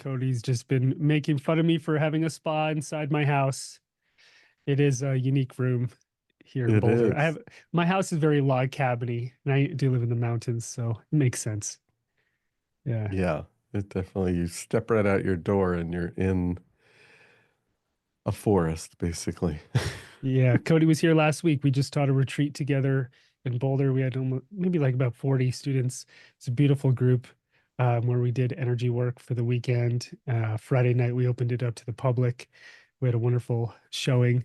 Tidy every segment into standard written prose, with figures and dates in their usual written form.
Cody's just been making fun of me for having a spa inside my house. It is a unique room here in It Boulder. is. My house is very log cabiny, and I do live in the mountains, so it makes sense. Yeah. Yeah, it definitely, you step right out your door and you're in a forest, basically. Yeah. Cody was here last week. We just taught a retreat together in Boulder. We had maybe like about 40 students. It's a beautiful group where we did energy work for the weekend. Friday night, we opened it up to the public. We had a wonderful showing,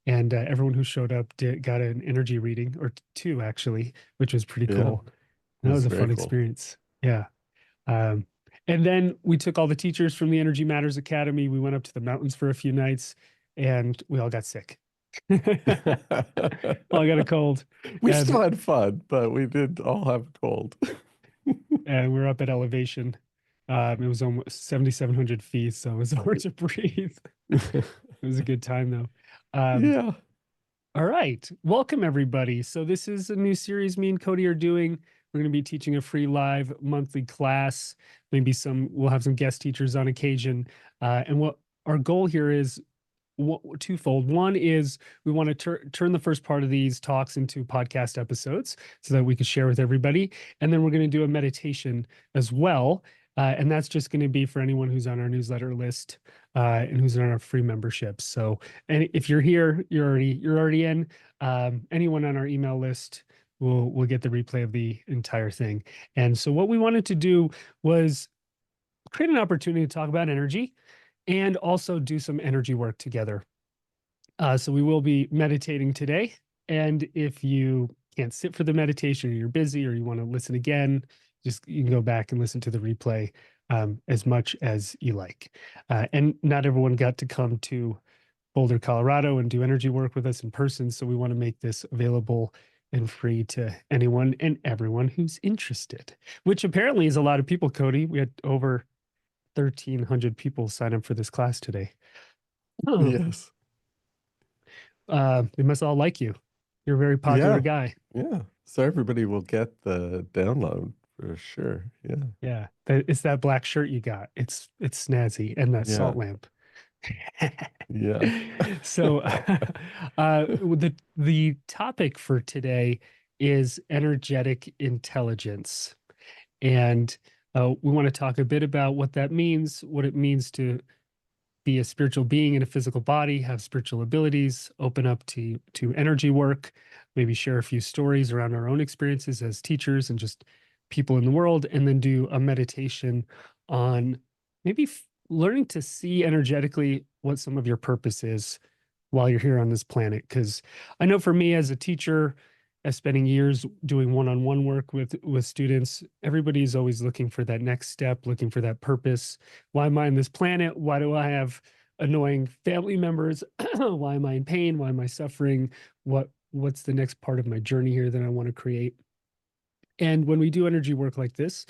and everyone who showed up got an energy reading, or two actually, which was pretty Yeah, cool. it That was was a very fun cool. experience. Yeah. Um, and then we took all the teachers from the Energy Matters Academy. We went up to the mountains for a few nights, and we all got sick. All got a cold, We and still had fun, but we did all have a cold. and we're up at elevation. It was almost 7,700 feet, so it was hard to breathe. It was a good time though. Um, Yeah. all right, welcome everybody. So this is a new series me and Cody are doing. We're going to be teaching a free live monthly class. Maybe we'll have some guest teachers on occasion. And what our goal here is twofold. One is we want to turn the first part of these talks into podcast episodes so that we can share with everybody. And then we're going to do a meditation as well. And that's just going to be for anyone who's on our newsletter list and who's on our free memberships. So, and if you're here, you're already in. Anyone on our email list will get the replay of the entire thing. And so, what we wanted to do was create an opportunity to talk about energy and also do some energy work together. So we will be meditating today. And if you can't sit for the meditation or you're busy or you want to listen again, just you can go back and listen to the replay as much as you like. And not everyone got to come to Boulder, Colorado and do energy work with us in person. So we want to make this available and free to anyone and everyone who's interested, which apparently is a lot of people, Cody. We had over 1,300 people sign up for this class today. Yes. They must all like you. You're a very popular Yeah. guy. Yeah. So everybody will get the download for sure. Yeah. Yeah, it's that black shirt you got. It's snazzy, and that Yeah. salt lamp. Yeah. So, the topic for today is energetic intelligence, and we want to talk a bit about what that means, what it means to be a spiritual being in a physical body, have spiritual abilities, open up to energy work, maybe share a few stories around our own experiences as teachers and just people in the world, and then do a meditation on maybe learning to see energetically what some of your purpose is while you're here on this planet. Because I know for me as a teacher, as spending years doing one-on-one work with students, everybody's always looking for that next step, looking for that purpose. Why am I on this planet? Why do I have annoying family members? Why am I in pain? Why am I suffering? What's the next part of my journey here that I want to create? And when we do energy work like this,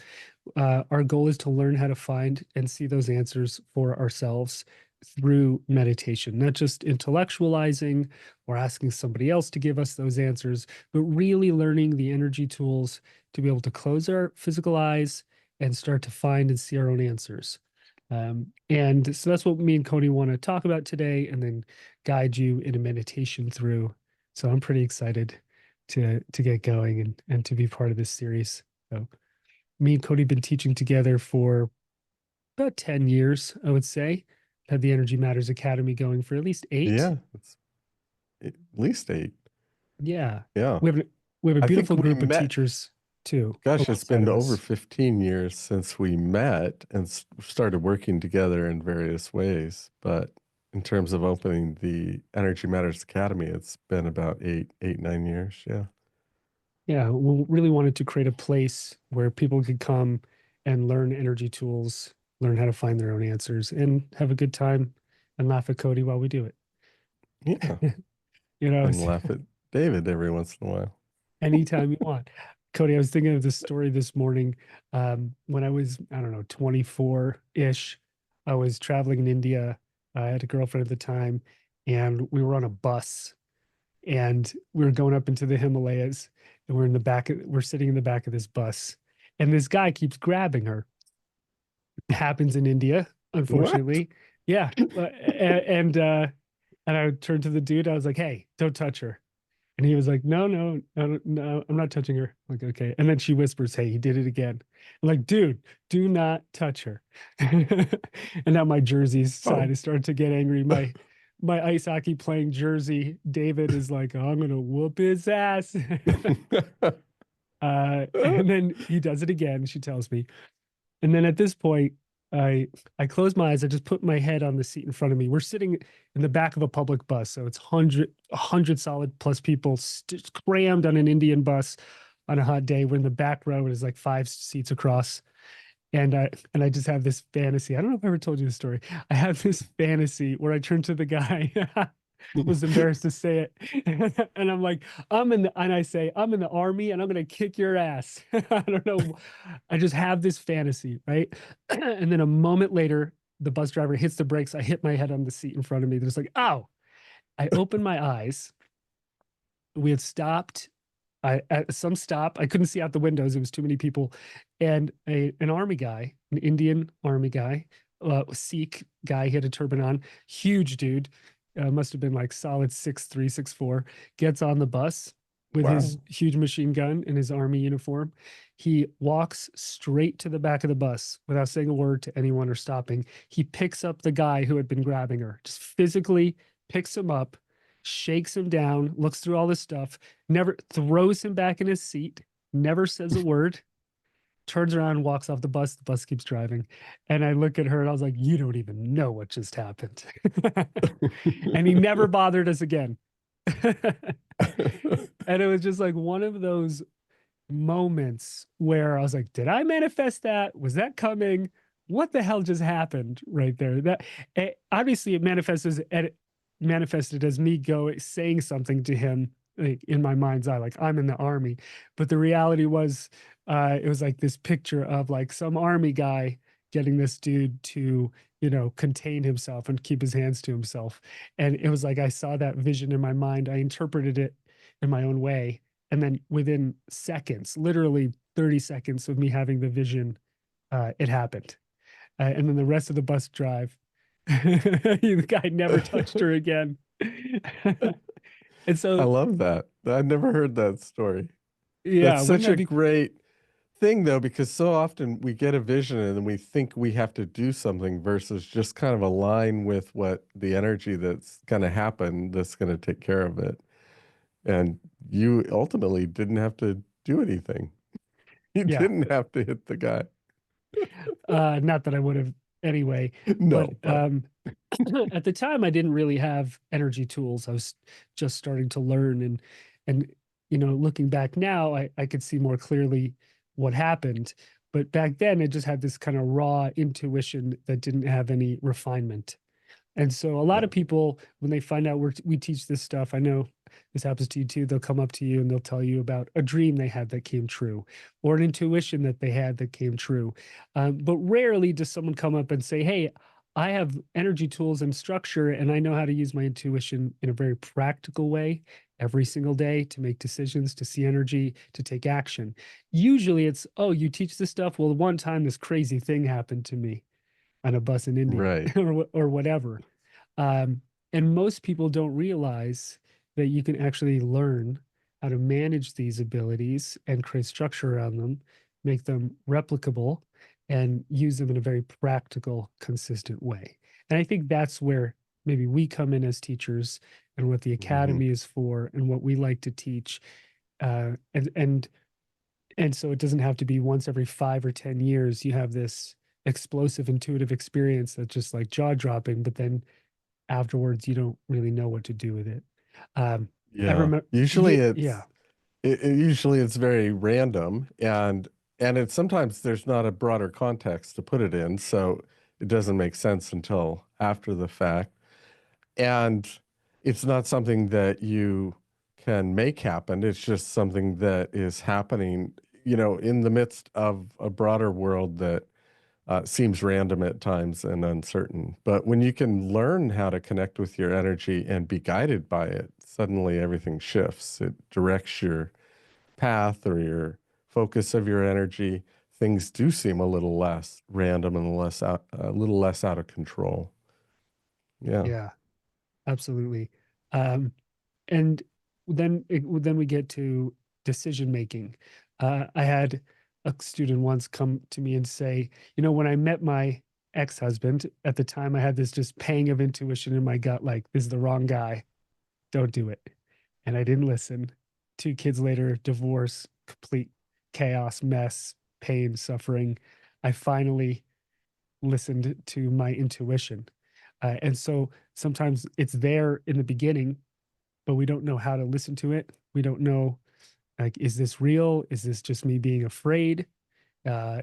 our goal is to learn how to find and see those answers for ourselves through meditation, not just intellectualizing or asking somebody else to give us those answers, but really learning the energy tools to be able to close our physical eyes and start to find and see our own answers. And so that's what me and Cody want to talk about today and then guide you in a meditation through. So I'm pretty excited to get going and to be part of this series. So me and Cody have been teaching together for about 10 years, I would say. Had the Energy Matters Academy going for at least eight. Yeah. It's at least 8. Yeah. Yeah. We have a I think beautiful we group of met, teachers too, gosh, it's alongside been of over us. 15 years since we met and started working together in various ways. But in terms of opening the Energy Matters Academy, it's been about 9 years. Yeah. Yeah, we really wanted to create a place where people could come and learn energy tools, learn how to find their own answers, and have a good time and laugh at Cody while we do it. Yeah. You know, And laugh at David every once in a while. anytime you want. Cody, I was thinking of this story this morning. When I was, I don't know, 24-ish, I was traveling in India. I had a girlfriend at the time, and we were on a bus, and we were going up into the Himalayas, and we're sitting in the back of this bus, and this guy keeps grabbing her. It happens in India. What? unfortunately. Yeah. And I turned to the dude. I was like, "Hey, don't touch her." And he was like, "No, no, no, no, I'm not touching her." I'm like, okay. And then she whispers, "Hey, he did it again." I'm like, "Dude, do not touch her." And now my jersey's side Oh. is starting to get angry. My ice hockey playing jersey, David is like, "Oh, I'm gonna whoop his ass." And then he does it again. She tells me, and then at this point, I I close my eyes. I just put my head on the seat in front of me. We're sitting in the back of a public bus, so it's 100 solid plus people crammed on an Indian bus on a hot day. We're in the back row. It is like 5 seats across, and I just have this fantasy. I don't know if I ever told you this story. I have this fantasy where I turn to the guy. Was embarrassed to say it, and I'm like, and I say, "I'm in the army, and I'm gonna kick your ass." I don't know. I just have this fantasy, right? And then a moment later, the bus driver hits the brakes. I hit my head on the seat in front of me. There's like, "Ow!" I open my eyes. We had stopped at some stop. I couldn't see out the windows. It was too many people. And an army guy, an Indian army guy, Sikh guy, he had a turban on, huge dude, must have been like solid 6'3", 6'4", gets on the bus with his Wow. huge machine gun in his army uniform. He walks straight to the back of the bus without saying a word to anyone or stopping. He picks up the guy who had been grabbing her, just physically picks him up, shakes him down, looks through all this stuff, never throws him back in his seat, never says a word, turns around, walks off the bus. The bus keeps driving. And I look at her and I was like, "You don't even know what just happened." And he never bothered us again. And it was just like one of those moments where I was like, "Did I manifest that? Was that coming? What the hell just happened right there?" Obviously it manifested as me go saying something to him, like in my mind's eye, like I'm in the army. But the reality was, it was like this picture of like some army guy getting this dude to, contain himself and keep his hands to himself. And it was like I saw that vision in my mind. I interpreted it in my own way, and then within seconds, literally 30 seconds of me having the vision, it happened. And then the rest of the bus drive, the guy never touched her again. And I so, love that. I've never heard that story. yeah, That's wouldn't such that a be? great thing, though, because so often we get a vision and then we think we have to do something versus just kind of align with what the energy that's going to happen that's going to take care of it. And you ultimately didn't have to do anything. You Yeah, didn't have to hit the guy. not that I would have anyway, but No, but at the time I didn't really have energy tools. I was just starting to learn, and looking back now, I could see more clearly what happened. But back then, I just had this kind of raw intuition that didn't have any refinement. And so a lot yeah, of people, when they find out we teach this stuff, I know this happens to you too, they'll come up to you and they'll tell you about a dream they had that came true, or an intuition that they had that came true. But rarely does someone come up and say, "Hey, I have energy tools and structure, and I know how to use my intuition in a very practical way every single day to make decisions, to see energy, to take action." Usually it's, "Oh, you teach this stuff? Well, one time this crazy thing happened to me on a bus in India," right. or whatever. Um, and most people don't realize that you can actually learn how to manage these abilities and create structure around them, make them replicable, and use them in a very practical, consistent way. And I think that's where maybe we come in as teachers, and what the Hmm. academy is for, and what we like to teach. And so it doesn't have to be once every 5 or 10 years you have this explosive intuitive experience that's just like jaw dropping, but then afterwards you don't really know what to do with it. Um, I Yeah. remember, Usually yeah, yeah, it's usually it's very random and it's sometimes there's not a broader context to put it in, so it doesn't make sense until after the fact. And it's not something that you can make happen. It's just something that is happening, in the midst of a broader world that seems random at times and uncertain. But when you can learn how to connect with your energy and be guided by it, suddenly everything shifts. It directs your path or your focus of your energy. things do seem a little less random and a little less out of control. Yeah. Yeah, absolutely. Um, and then we get to decision making. I had a student once come to me and say, when I met my ex-husband at the time, I had this just pang of intuition in my gut, like, this is the wrong guy, don't do it. And I didn't listen. 2 kids later, divorce, complete chaos, mess, pain, suffering. I finally listened to my intuition. And so sometimes it's there in the beginning, but we don't know how to listen to it. We don't know, like, is this real? Is this just me being afraid?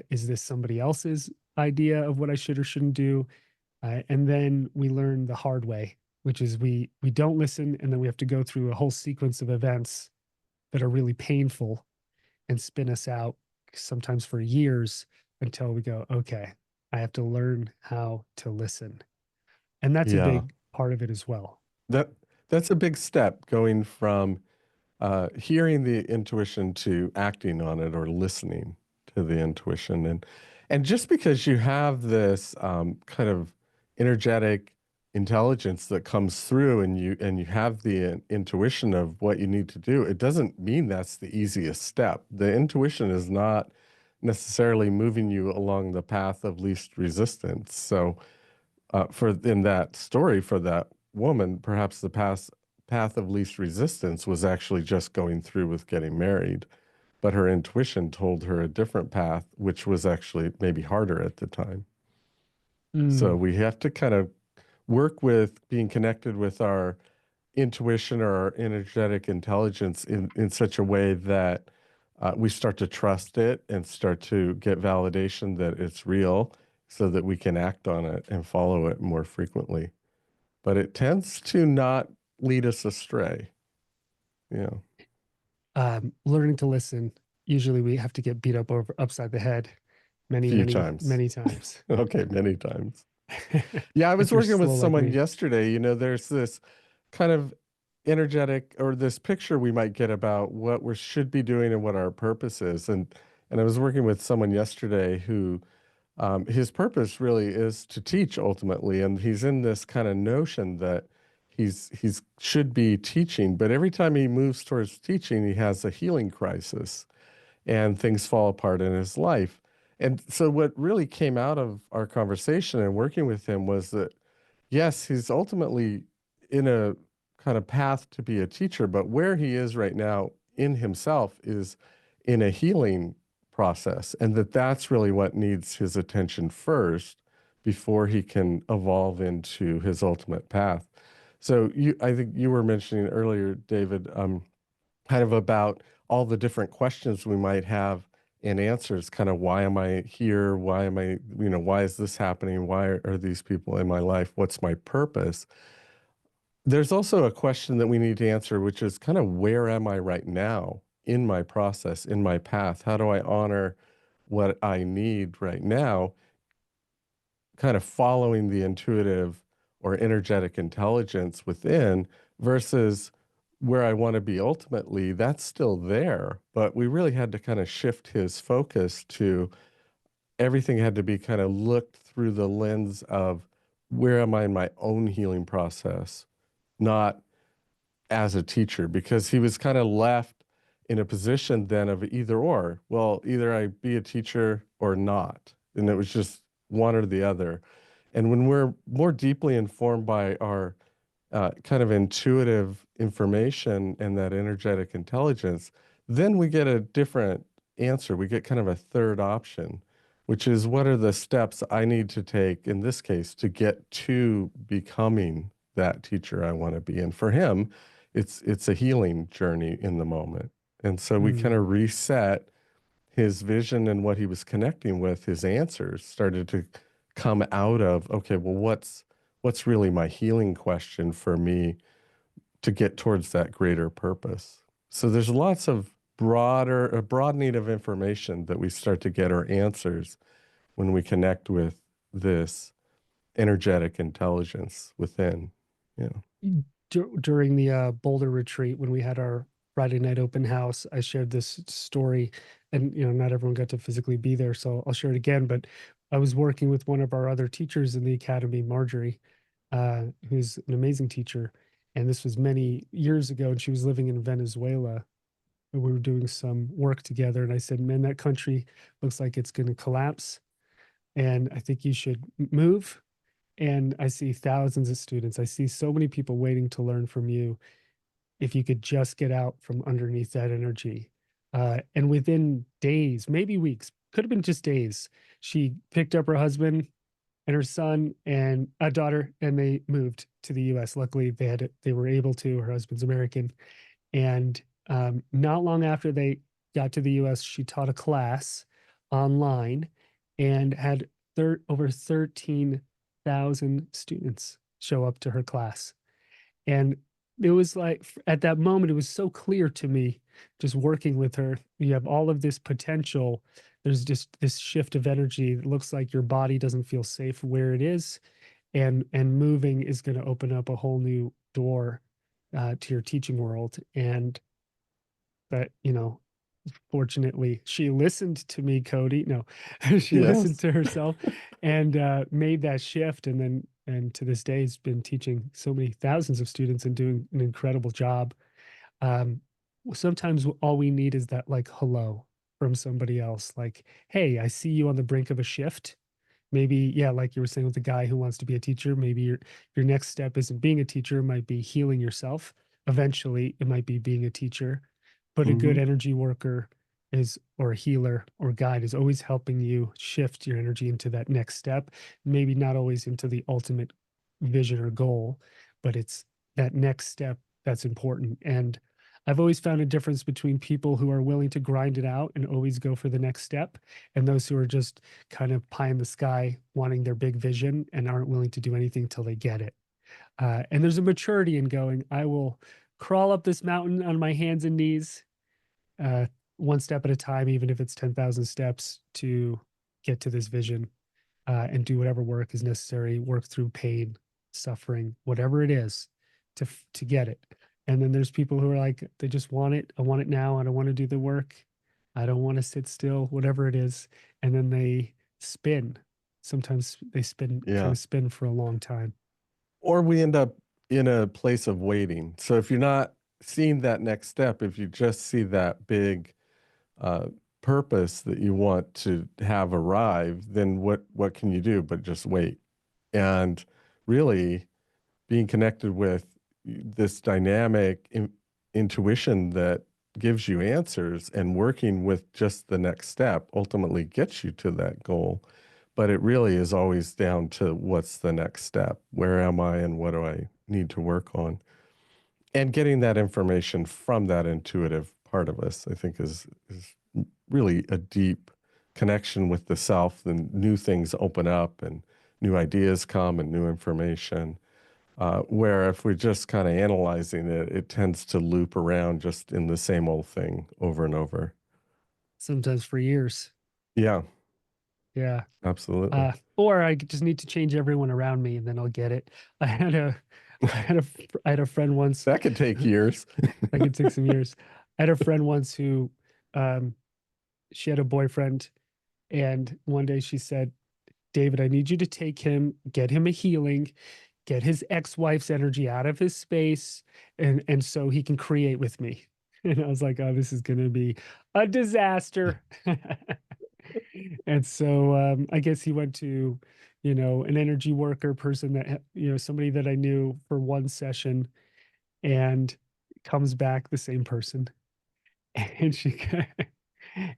Is this somebody else's idea of what I should or shouldn't do? And then we learn the hard way, which is we don't listen, and then we have to go through a whole sequence of events that are really painful and spin us out sometimes for years until we go, okay, I have to learn how to listen. And that's a Yeah. big part of it as well. That that's a big step going from hearing the intuition to acting on it or listening to the intuition. And just because you have this kind of energetic intelligence that comes through and you have the intuition of what you need to do, it doesn't mean that's the easiest step. The intuition is not necessarily moving you along the path of least resistance. So for in that story for that woman, perhaps the path of least resistance was actually just going through with getting married, but her intuition told her a different path, which was actually maybe harder at the time. So Mm, we have to kind of work with being connected with our intuition or our energetic intelligence in such a way that we start to trust it and start to get validation that it's real so that we can act on it and follow it more frequently. But it tends to not lead us astray. Yeah. learning to listen. Usually we have to get beat up over upside the head A many, few many, times. many times. Okay, many times. Yeah, I was If you're working with slow like someone me. yesterday. There's this kind of energetic or this picture we might get about what we should be doing and what our purpose is. And I was working with someone yesterday who his purpose really is to teach ultimately, and he's in this kind of notion that he's should be teaching, but every time he moves towards teaching, he has a healing crisis and things fall apart in his life. And so what really came out of our conversation and working with him was that yes, he's ultimately in a kind of path to be a teacher, but where he is right now in himself is in a healing process, and that's really what needs his attention first before he can evolve into his ultimate path. So I think you were mentioning earlier, David, kind of about all the different questions we might have and answers, kind of why am I here? Why am I, why is this happening? Why are these people in my life? What's my purpose? There's also a question that we need to answer, which is kind of where am I right now in my process, in my path? How do I honor what I need right now? Kind of following the intuitive or energetic intelligence within versus where I want to be ultimately, that's still there. But we really had to kind of shift his focus to everything had to be kind of looked through the lens of where am I in my own healing process, not as a teacher, because he was kind of left in a position then of either or. Well, either I be a teacher or not. And it was just one or the other. And when we're more deeply informed by our kind of intuitive information and that energetic intelligence, then we get a different answer. We get kind of a third option, which is what are the steps I need to take in this case to get to becoming that teacher I want to be. And for him, it's a healing journey in the moment. And so we kind Mm, of reset his vision and what he was connecting with, his answers started to come out of, okay, well, what's really my healing question for me to get towards that greater purpose? So there's lots of a broadening of information that we start to get our answers when we connect with this energetic intelligence within. Yeah. during the Boulder retreat when we had our Friday night open house, I shared this story, and not everyone got to physically be there, so I'll share it again. But I was working with one of our other teachers in the academy, Marjorie, who's an amazing teacher, and this was many years ago, and she was living in Venezuela. And we were doing some work together, and I said, "Man, that country looks like it's going to collapse, and I think you should move." And I see thousands of students. I see so many people waiting to learn from you. If you could just get out from underneath that energy. And within days, maybe weeks, could have been just days, she picked up her husband and her son and a daughter, and they moved to the US. Luckily, they were able to. Her husband's American. And not long after they got to the US, she taught a class online and had over 13,000 students show up to her class. And it was like, at that moment, it was so clear to me, just working with her. You have all of this potential. There's just this shift of energy. It looks like your body doesn't feel safe where it is, and moving is going to open up a whole new door to your teaching world. And but fortunately, she listened to me, Cody. No, she listened Yes. to herself and made that shift. And to this day, has been teaching so many thousands of students and doing an incredible job. Um, Sometimes all we need is that, like, hello from somebody else. Like, hey, I see you on the brink of a shift. Maybe, yeah, like you were saying with the guy who wants to be a teacher, maybe your next step isn't being a teacher, it might be healing yourself. Eventually, it might be being a teacher, but a good Hmm. energy worker or a healer or guide is always helping you shift your energy into that next step. Maybe not always into the ultimate vision or goal, but it's that next step that's important. And I've always found a difference between people who are willing to grind it out and always go for the next step, and those who are just kind of pie in the sky, wanting their big vision and aren't willing to do anything till they get it. And there's a maturity in going, I will crawl up this mountain on my hands and knees, uh, one step at a time, even if it's 10,000 steps to get to this vision, and do whatever work is necessary, work through pain, suffering, whatever it is to get it. And then there's people who are like, they just want it. I want it now. I don't want to do the work. I don't want to sit still, whatever it is. And then they spin. Sometimes they kind Yeah. of spin for a long time. Or we end up in a place of waiting. So if you're not seeing that next step, if you just see that big uh, purpose that you want to have arrive, then what can you do but just wait? And really being connected with this dynamic intuition that gives you answers and working with just the next step ultimately gets you to that goal. But it really is always down to what's the next step? Where am I and what do I need to work on? And getting that information from that intuitive part of us, I think, is really a deep connection with the self. And new things open up and new ideas come and new information. Where if we're just kind of analyzing it, it tends to loop around just in the same old thing over and over. Sometimes for years. Yeah, Yeah. absolutely. Or I just need to change everyone around me and then I'll get it. I had a, I had a friend once. That could take years. That could take some years. I had a friend once who, um, she had a boyfriend, and one day she said, David, I need you to take him, get him a healing, get his ex-wife's energy out of his space, and so he can create with me. And I was like, oh, this is going to be a disaster. And so I guess he went to, an energy worker person that, somebody that I knew for one session, and comes back the same person. And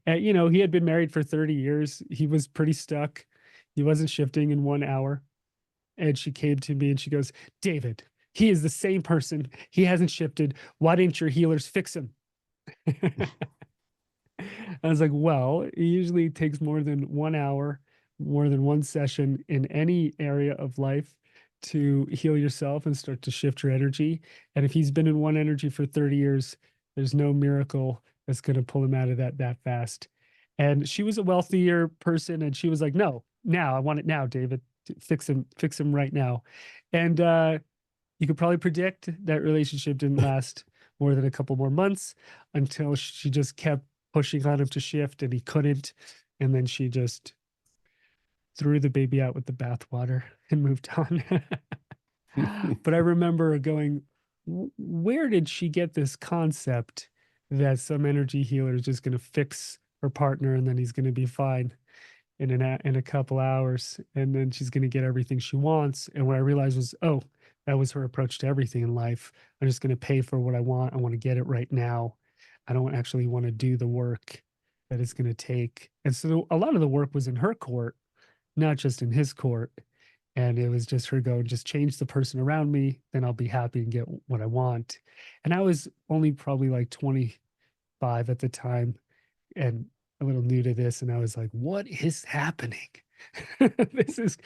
and, he had been married for 30 years. He was pretty stuck. He wasn't shifting in 1 hour. And she came to me and she goes, David, he is the same person. He hasn't shifted. Why didn't your healers fix him? I was like, well, it usually takes more than 1 hour, more than one session in any area of life to heal yourself and start to shift your energy. And if he's been in one energy for 30 years, there's no miracle that's going to pull him out of that fast. And she was a wealthier person, and she was like, no, now I want it now, David. Fix him right now. And you could probably predict that relationship didn't last more than a couple more months until she just kept pushing on him to shift and he couldn't. And then she just threw the baby out with the bathwater and moved on. But I remember going, where did she get this concept that some energy healer is just going to fix her partner and then he's going to be fine in a couple hours and then she's going to get everything she wants? And what I realized was, oh, that was her approach to everything in life. I'm just going to pay for what I want. I want to get it right now. I don't actually want to do the work that it's going to take. And so a lot of the work was in her court, not just in his court. And it was just her going, just change the person around me, then I'll be happy and get what I want. And I was only probably like 25 at the time and a little new to this. And I was like, what is happening? This is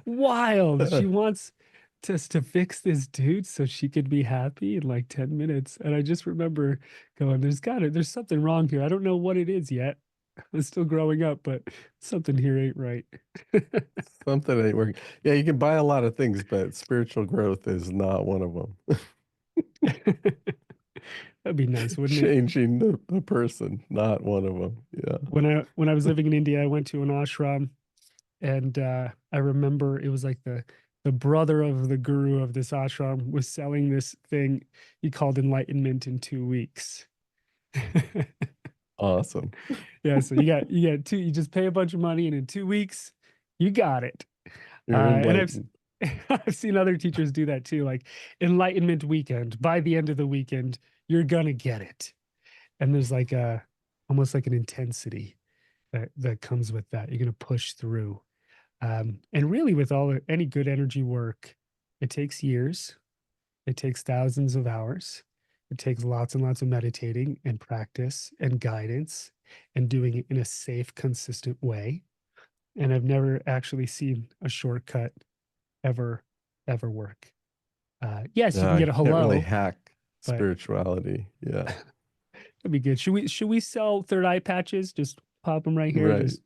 wild. She wants just to fix this dude so she could be happy in like 10 minutes. And I just remember going, there's something wrong here. I don't know what it is yet. I'm still growing up, but something here ain't right. Something ain't working. Yeah, you can buy a lot of things, but spiritual growth is not one of them. That'd be nice, wouldn't it? Changing the person, not one of them. Yeah. When I was living in India, I went to an ashram, and I remember it was like the brother of the guru of this ashram was selling this thing he called enlightenment in 2 weeks. Awesome. Yeah, so you got two. You just pay a bunch of money, and in 2 weeks, you got it. You're And enlightened. I've seen other teachers do that too, like enlightenment weekend. By the end of the weekend, you're gonna get it. And there's like a almost like an intensity that comes with that. You're gonna push through. And really, with any good energy work, it takes years. It takes thousands of hours. It takes lots and lots of meditating and practice and guidance and doing it in a safe, consistent way. And I've never actually seen a shortcut ever, ever work. Yes, you can No, get you a can't really hello, hack but spirituality. Yeah. that'd be good. Should we sell third eye patches? Just pop them right here, Right. just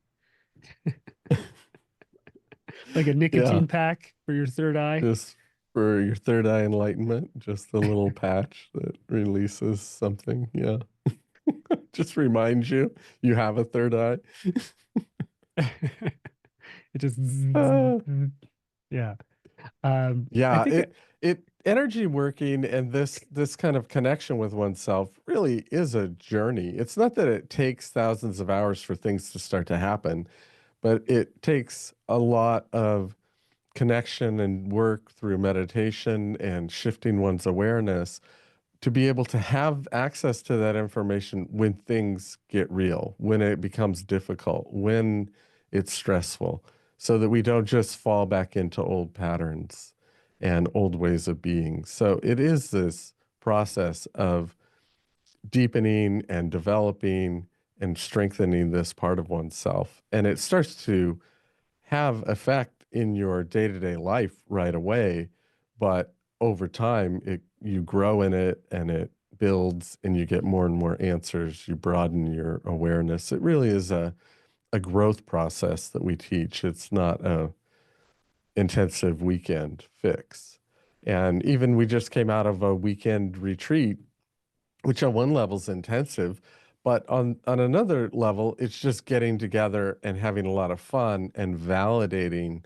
like a Yeah. nicotine pack for your third eye. Just for your third eye enlightenment, just a little patch that releases something. Yeah. Just reminds you you have a third eye. It just Uh, yeah. I yeah, think it energy working and this kind of connection with oneself really is a journey. It's not that it takes thousands of hours for things to start to happen, but it takes a lot of connection and work through meditation and shifting one's awareness to be able to have access to that information when things get real, when it becomes difficult, when it's stressful, so that we don't just fall back into old patterns and old ways of being. So it is this process of deepening and developing and strengthening this part of oneself. And it starts to have effect in your day-to-day life right away, but over time you grow in it and it builds and you get more and more answers. You broaden your awareness. It really is a growth process that we teach. It's not a intensive weekend fix. And even we just came out of a weekend retreat, which on one level is intensive, but on another level, it's just getting together and having a lot of fun and validating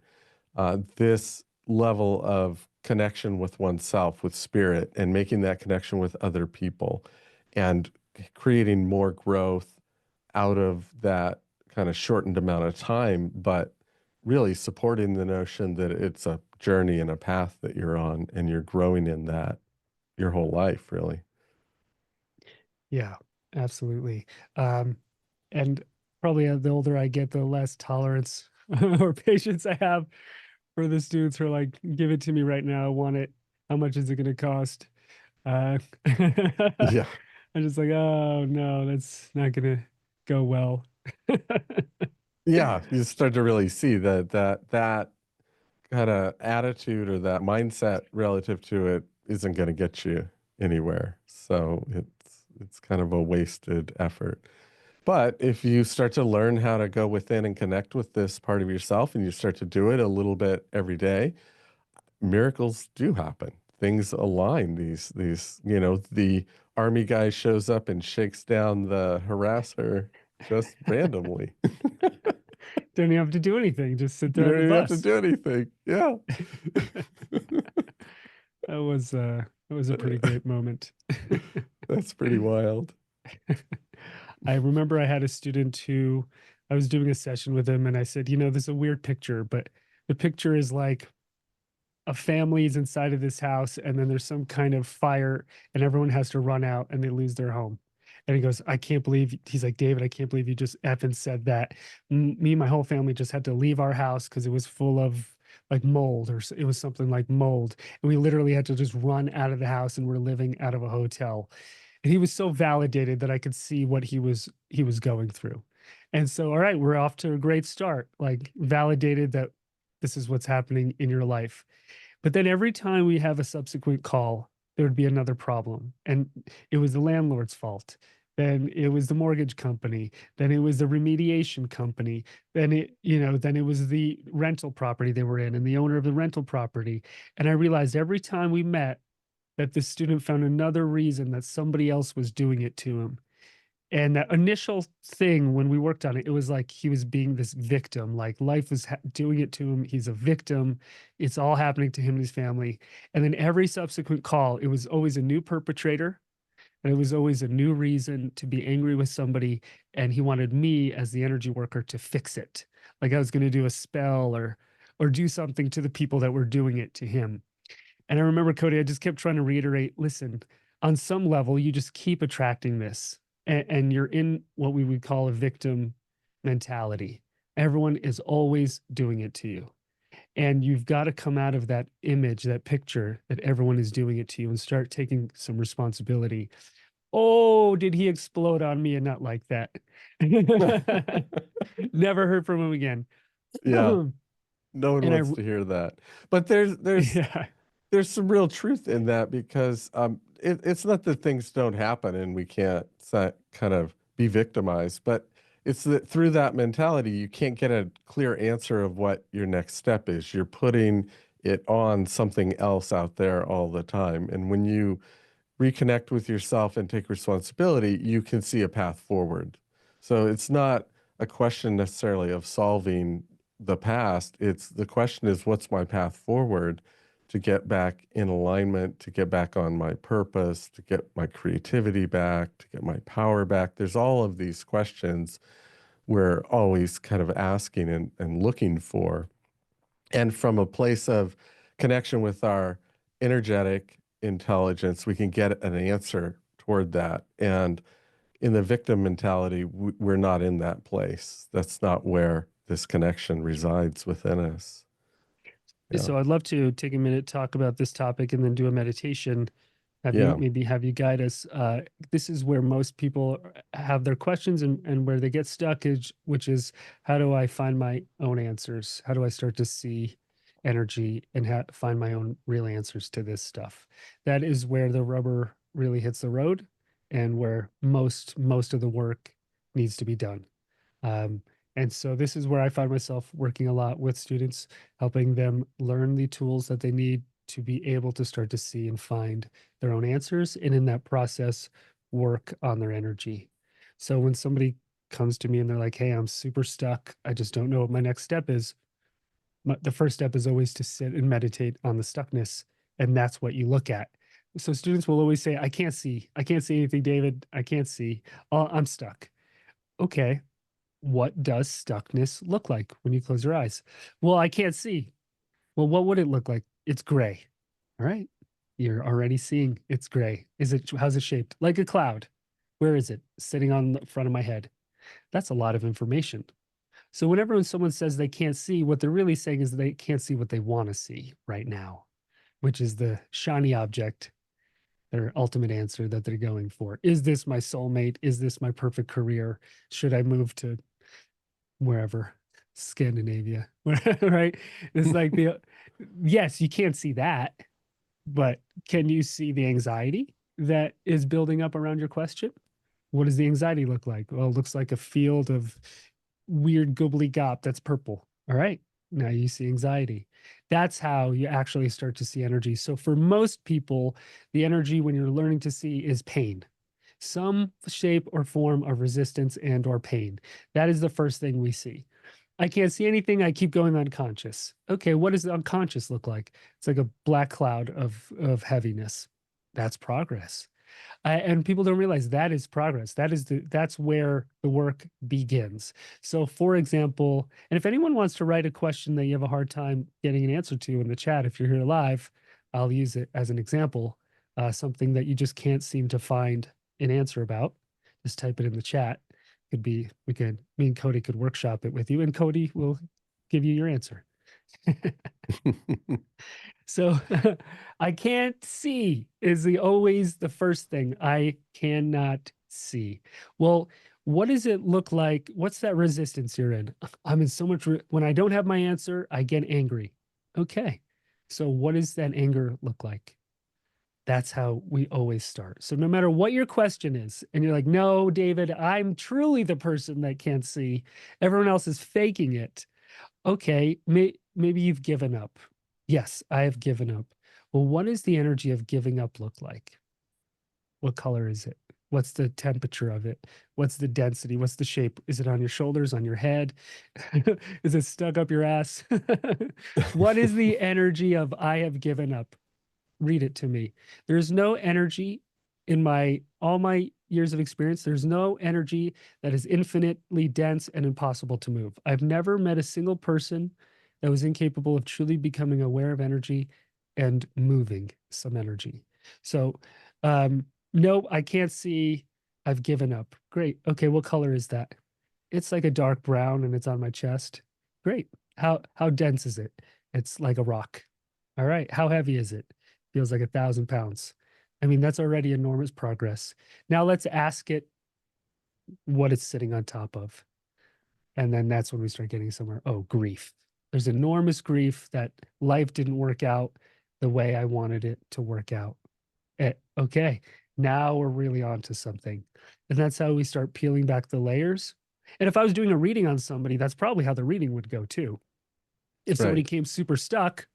this level of connection with oneself, with spirit, and making that connection with other people, and creating more growth out of that kind of shortened amount of time, but really supporting the notion that it's a journey and a path that you're on, and you're growing in that your whole life, really. Yeah, absolutely. Um, and probably the older I get, the less tolerance or patience I have for the students who are like, give it to me right now. I want it. How much is it going to cost? Yeah. I'm just like, oh no, that's not going to go well. Yeah, you start to really see that kind of attitude or that mindset relative to it isn't going to get you anywhere. So it's kind of a wasted effort. But if you start to learn how to go within and connect with this part of yourself and you start to do it a little bit every day, miracles do happen. things align. The army guy shows up and shakes down the harasser just randomly. Don't even have to do anything. Just sit You there on don't the even have to bus. do anything. Yeah. That was a pretty great moment. That's pretty wild. I remember I had a student who I was doing a session with him and I said, this is a weird picture, but the picture is like a family is inside of this house and then there's some kind of fire and everyone has to run out and they lose their home. And he goes, I can't believe, he's like, David, I can't believe you just effing said that. Me and my whole family just had to leave our house because it was full of like mold or it was something like mold. And we literally had to just run out of the house and we're living out of a hotel. And he was so validated that I could see what he was going through. And so, all right, we're off to a great start, like validated that this is what's happening in your life. But then every time we have a subsequent call, there would be another problem. And it was the landlord's fault. Then it was the mortgage company. Then it was the remediation company. Then it was the rental property they were in and the owner of the rental property. And I realized every time we met that the student found another reason that somebody else was doing it to him. And that initial thing when we worked on it, it was like he was being this victim, like life was doing it to him. He's a victim. It's all happening to him and his family. And then every subsequent call, it was always a new perpetrator. And it was always a new reason to be angry with somebody. And he wanted me as the energy worker to fix it. Like I was going to do a spell or do something to the people that were doing it to him. And I remember, Cody, I just kept trying to reiterate, listen, on some level, you just keep attracting this and you're in what we would call a victim mentality. Everyone is always doing it to you. And you've got to come out of that image, that picture that everyone is doing it to you and start taking some responsibility. Oh, did he explode on me and not like that? Never heard from him again. Yeah. No one And wants to hear that. But there's yeah, there's some real truth in that because it's not that things don't happen and we can't kind of be victimized, but it's that through that mentality, you can't get a clear answer of what your next step is. You're putting it on something else out there all the time. And when you reconnect with yourself and take responsibility, you can see a path forward. So it's not a question necessarily of solving the past. It's the question is, what's my path forward to get back in alignment, to get back on my purpose, to get my creativity back, to get my power back? There's all of these questions we're always kind of asking and looking for. And from a place of connection with our energetic intelligence, we can get an answer toward that. And in the victim mentality, we're not in that place. That's not where this connection resides within us. Yeah. so I'd love to take a minute, talk about this topic, and then do a meditation. Yeah. Maybe have you guide us. This is where most people have their questions and where they get stuck is, which is how do I find my own answers? How do I start to see energy and find my own real answers to this stuff? That is where the rubber really hits the road and where most of the work needs to be done. Um, and so this is where I find myself working a lot with students, helping them learn the tools that they need to be able to start to see and find their own answers. And in that process, work on their energy. So when somebody comes to me and they're like, hey, I'm super stuck, I just don't know what my next step is. The first step is always to sit and meditate on the stuckness. And that's what you look at. So students will always say, I can't see. I can't see anything, David. I can't see. Oh, I'm stuck. Okay, what does stuckness look like when you close your eyes? Well, I can't see. Well, what would it look like? It's gray. All right. You're already seeing it's gray. How's it shaped? Like a cloud. Where is it? Sitting on the front of my head. That's a lot of information. So whenever when someone says they can't see, what they're really saying is they can't see what they want to see right now, which is the shiny object, their ultimate answer that they're going for. Is this my soulmate? Is this my perfect career? Should I move to wherever, Scandinavia, right? It's like yes, you can't see that, but can you see the anxiety that is building up around your question? What does the anxiety look like? Well, it looks like a field of weird gobbly gop that's purple. All right. Now you see anxiety. That's how you actually start to see energy. So for most people, the energy when you're learning to see is pain, some shape or form of resistance and or pain. That is the first thing we see. I can't see anything. I keep going unconscious. Okay, what does the unconscious look like? It's like a black cloud of heaviness. That's progress. And people don't realize that is progress. That's where the work begins. So, for example, and if anyone wants to write a question that you have a hard time getting an answer to in the chat, if you're here live, I'll use it as an example. Something that you just can't seem to find an answer about, just type it in the chat. Could be me and Cody could workshop it with you, and Cody will give you your answer. So I can't see is always the first thing. I cannot see. Well, what does it look like? What's that resistance you're in? I'm in so much when I don't have my answer, I get angry. Okay. So what does that anger look like? That's how we always start. So no matter what your question is, and you're like, no, David, I'm truly the person that can't see. Everyone else is faking it. Okay, maybe you've given up. Yes, I have given up. Well, what does the energy of giving up look like? What color is it? What's the temperature of it? What's the density? What's the shape? Is it on your shoulders, on your head? Is it stuck up your ass? What is the energy of I have given up? Read it to me. There's no energy in my all my years of experience. There's no energy that is infinitely dense and impossible to move. I've never met a single person that was incapable of truly becoming aware of energy and moving some energy. So, no, I can't see. I've given up. Great. Okay, what color is that? It's like a dark brown and it's on my chest. Great. How dense is it? It's like a rock. All right. How heavy is it? Feels like 1,000 pounds. I mean, that's already enormous progress. Now let's ask it what it's sitting on top of. And then that's when we start getting somewhere. Oh, grief. There's enormous grief that life didn't work out the way I wanted it to work out. Okay, now we're really on to something. And that's how we start peeling back the layers. And if I was doing a reading on somebody, that's probably how the reading would go too. If somebody Right. came super stuck,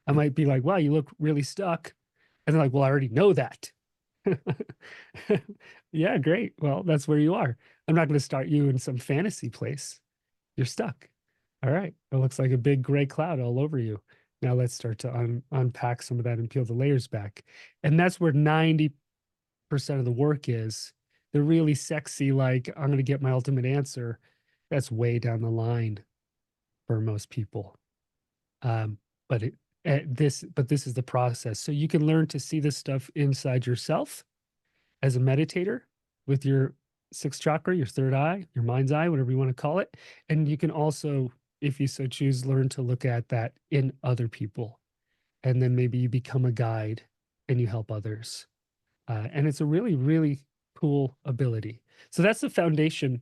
I might be like, wow, you look really stuck. And they're like, well, I already know that. Yeah, great. Well, that's where you are. I'm not going to start you in some fantasy place. You're stuck. All right. It looks like a big gray cloud all over you. Now let's start to unpack some of that and peel the layers back. And that's where 90% of the work is. The really sexy, like, I'm going to get my ultimate answer. That's way down the line for most people. Um, but this is the process. So you can learn to see this stuff inside yourself as a meditator with your sixth chakra, your third eye, your mind's eye, whatever you want to call it. And you can also, if you so choose, learn to look at that in other people. And then maybe you become a guide and you help others. And it's a really, really cool ability. So that's the foundation,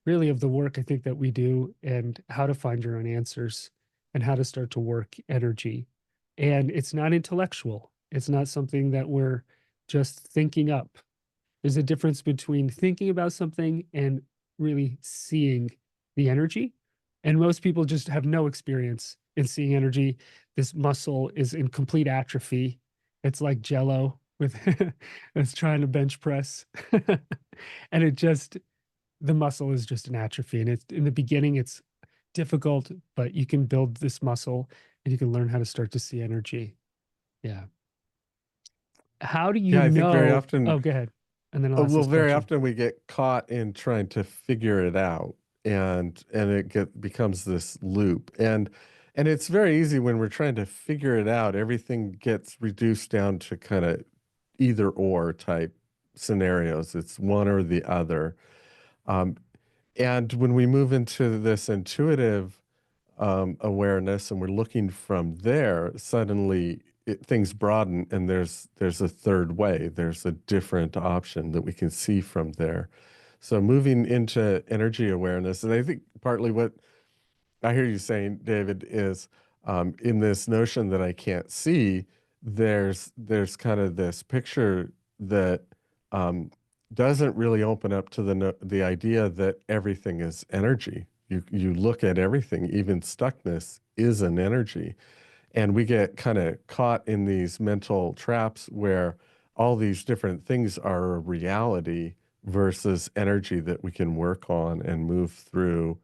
really, of the work I think that we do and how to find your own answers and how to start to work energy. And it's not intellectual, it's not something that we're just thinking up. There's a difference between thinking about something and really seeing the energy. And most people just have no experience in seeing energy. This muscle is in complete atrophy. It's like jello with it's trying to bench press. And the muscle is just an atrophy. And it's in the beginning, it's difficult, but you can build this muscle and you can learn how to start to see energy. Yeah. How do you Yeah, I think very know? often, Oh, go ahead. And then I'll ask well, this very question. often we get caught in trying to figure it out, and becomes this loop. And it's very easy when we're trying to figure it out, everything gets reduced down to kind of either or type scenarios. It's one or the other. Um, and when we move into this intuitive awareness and we're looking from there, suddenly things broaden and there's a third way. There's a different option that we can see from there. So moving into energy awareness, and I think partly what I hear you saying, David, is in this notion that I can't see, there's kind of this picture that um, doesn't really open up to the idea that everything is energy. You look at everything, even stuckness is an energy. And we get kind of caught in these mental traps where all these different things are a reality versus energy that we can work on and move through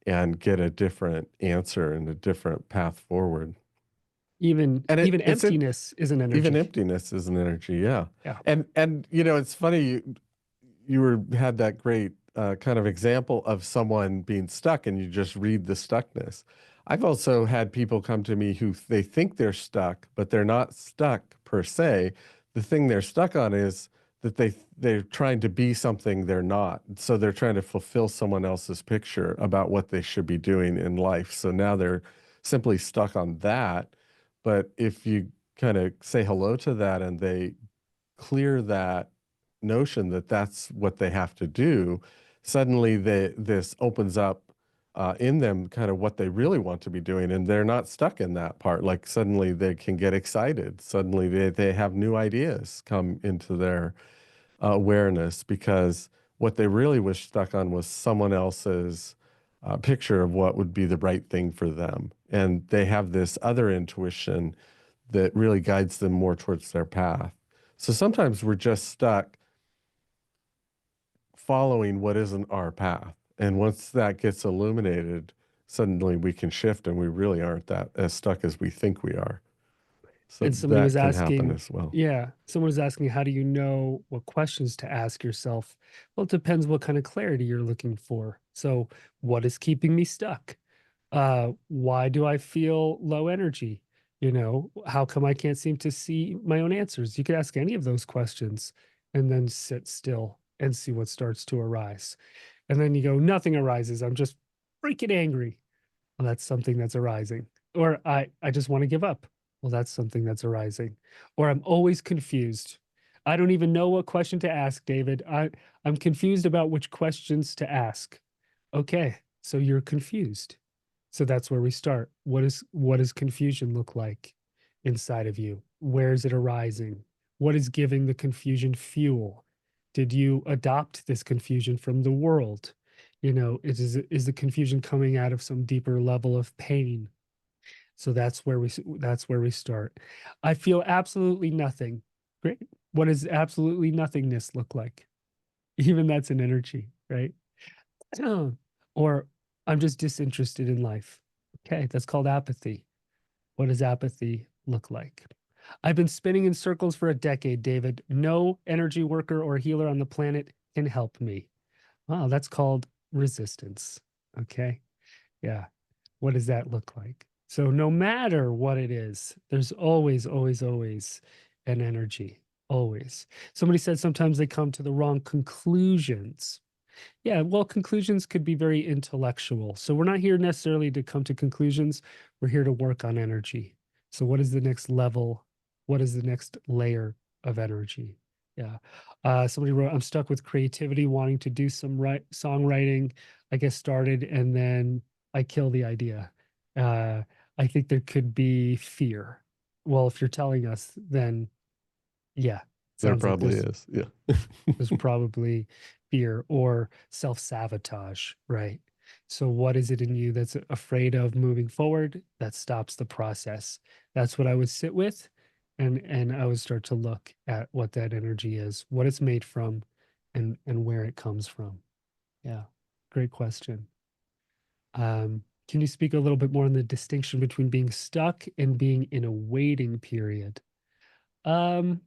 and get a different answer and a different path forward. Even And even it's it emptiness is an even energy. emptiness is an energy, yeah. Yeah. And you know, it's funny you were had that great kind of example of someone being stuck and you just read the stuckness. I've also had people come to me who they think they're stuck, but they're not stuck per se. The thing they're stuck on is that they're trying to be something they're not. So they're trying to fulfill someone else's picture about what they should be doing in life. So now they're simply stuck on that. But if you kind of say hello to that and they clear that notion that that's what they have to do, suddenly this opens up in them kind of what they really want to be doing, and they're not stuck in that part. Like suddenly they can get excited. Suddenly they have new ideas come into their awareness because what they really was stuck on was someone else's picture of what would be the right thing for them. And they have this other intuition that really guides them more towards their path. So sometimes we're just stuck following what isn't our path. And once that gets illuminated, suddenly we can shift and we really aren't that as stuck as we think we are. So And somebody was that can happen asking, as well. yeah, someone was asking, how do you know what questions to ask yourself? Well, it depends what kind of clarity you're looking for. So, what is keeping me stuck? Why do I feel low energy? How come I can't seem to see my own answers? You could ask any of those questions and then sit still and see what starts to arise. And then you go, nothing arises. I'm just freaking angry. Well, that's something that's arising. Or I just want to give up. Well, that's something that's arising. Or I'm always confused. I don't even know what question to ask, David. I'm confused about which questions to ask. Okay, so you're confused. So that's where we start. What does confusion look like inside of you? Where is it arising? What is giving the confusion fuel? Did you adopt this confusion from the world? Is the confusion coming out of some deeper level of pain? So that's where we start. I feel absolutely nothing. Great. What does absolutely nothingness look like? Even that's an energy, right? Or I'm just disinterested in life. Okay, that's called apathy. What does apathy look like? I've been spinning in circles for a decade, David. No energy worker or healer on the planet can help me. Wow, that's called resistance. Okay. Yeah. What does that look like? So, no matter what it is, there's always, always, always an energy. Always. Somebody said sometimes they come to the wrong conclusions. Yeah, well, conclusions could be very intellectual. So, we're not here necessarily to come to conclusions. We're here to work on energy. So, what is the next level? What is the next layer of energy? Yeah. Somebody wrote, I'm stuck with creativity, wanting to do some songwriting. I get started and then I kill the idea. Uh, I think there could be fear. Well, if you're telling us, then yeah, There sounds like probably there's is. Yeah. there's probably fear or self-sabotage, right? So what is it in you that's afraid of moving forward that stops the process? That's what I would sit with, and I would start to look at what that energy is, what it's made from, and where it comes from. Yeah, great question. Can you speak a little bit more on the distinction between being stuck and being in a waiting period? Um,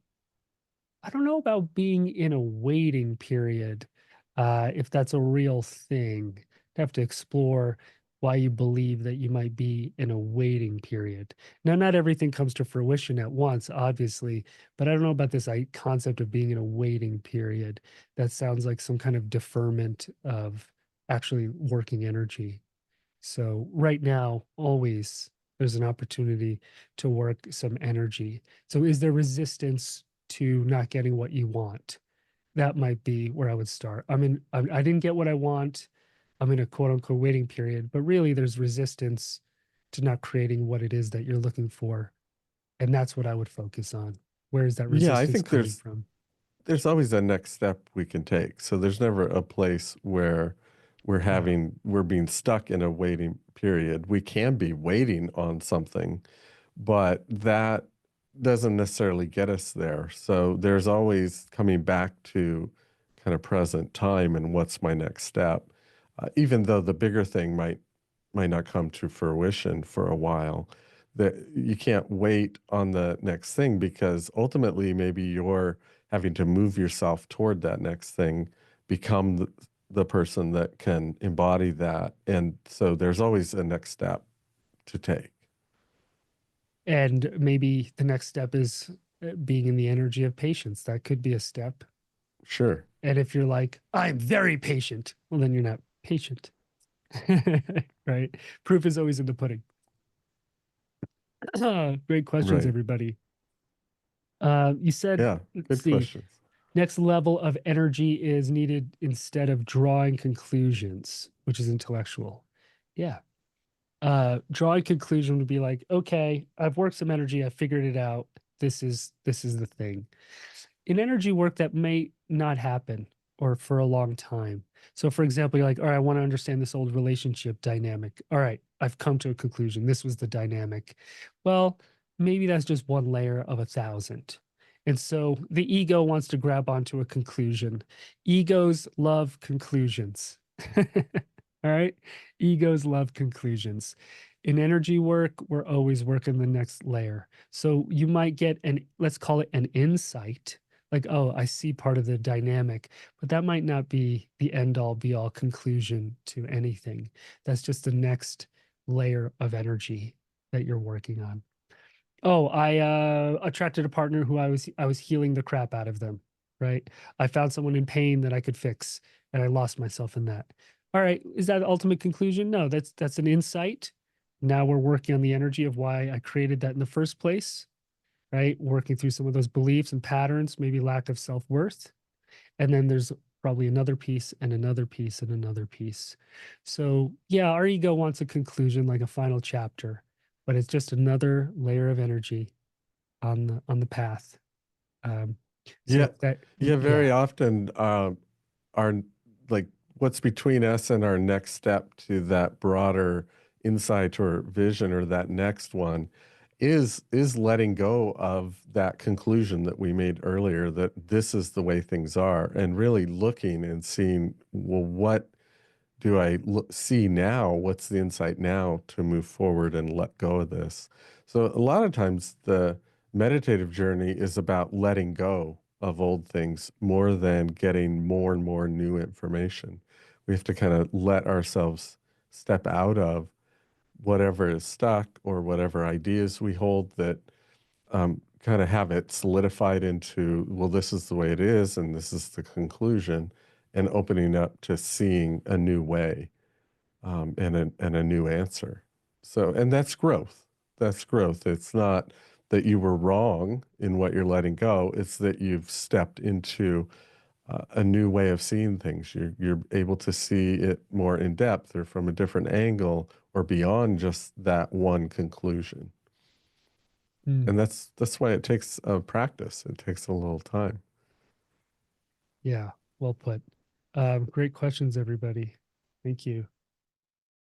I don't know about being in a waiting period, if that's a real thing. You have to explore why you believe that you might be in a waiting period. Now, not everything comes to fruition at once, obviously, but I don't know about this concept of being in a waiting period. That sounds like some kind of deferment of actually working energy. So right now, always there's an opportunity to work some energy. So is there resistance to not getting what you want? That might be where I would start. I didn't get what I want. I'm in a quote unquote waiting period, but really there's resistance to not creating what it is that you're looking for. And that's what I would focus on. Where is that Yeah, I resistance think coming from? there's always a next step we can take. So there's never a place where Yeah. we're being stuck in a waiting period. We can be waiting on something, but that doesn't necessarily get us there. So there's always coming back to kind of present time and what's my next step, even though the bigger thing might not come to fruition for a while. That you can't wait on the next thing because ultimately maybe you're having to move yourself toward that next thing, become the person that can embody that. And so there's always a next step to take. And maybe the next step is being in the energy of patience. That could be a step. Sure. And if you're like, I'm very patient, well, then you're not patient. Right? Proof is always in the pudding. Great questions, Right. everybody. You said, Yeah. let's Good see, questions. next level of energy is needed instead of drawing conclusions, which is intellectual. Yeah. Drawing conclusion would be like, okay, I've worked some energy, I figured it out. This is the thing. In energy work that may not happen or for a long time. So for example, you're like, all right, I want to understand this old relationship dynamic. All right, I've come to a conclusion. This was the dynamic. Well, maybe that's just one layer of 1,000. And so the ego wants to grab onto a conclusion. Egos love conclusions. All right. Egos love conclusions. In energy work, we're always working the next layer. So you might get an, let's call it an insight, like, oh, I see part of the dynamic, but that might not be the end all be all conclusion to anything. That's just the next layer of energy that you're working on. Oh, I attracted a partner who I was healing the crap out of them, right? I found someone in pain that I could fix, and I lost myself in that. All right, is that the ultimate conclusion? No, that's an insight. Now we're working on the energy of why I created that in the first place, right? Working through some of those beliefs and patterns, maybe lack of self-worth. And then there's probably another piece and another piece and another piece. So, yeah, our ego wants a conclusion, like a final chapter, but it's just another layer of energy on the path. Um, Yeah. so that, Yeah. yeah. Very often, our like what's between us and our next step to that broader insight or vision or that next one is letting go of that conclusion that we made earlier that this is the way things are and really looking and seeing, well, what do I see now? What's the insight now to move forward and let go of this? So a lot of times the meditative journey is about letting go of old things more than getting more and more new information. We have to kind of let ourselves step out of whatever is stuck or whatever ideas we hold that kind of have it solidified into, well, this is the way it is, and this is the conclusion, and opening up to seeing a new way and a new answer. So, and that's growth. That's growth. It's not that you were wrong in what you're letting go. It's that you've stepped into a new way of seeing things. You're able to see it more in depth or from a different angle or beyond just that one conclusion. Mm, And that's why it takes practice. It takes a little time. yeah, well put. Great questions, everybody. Thank you.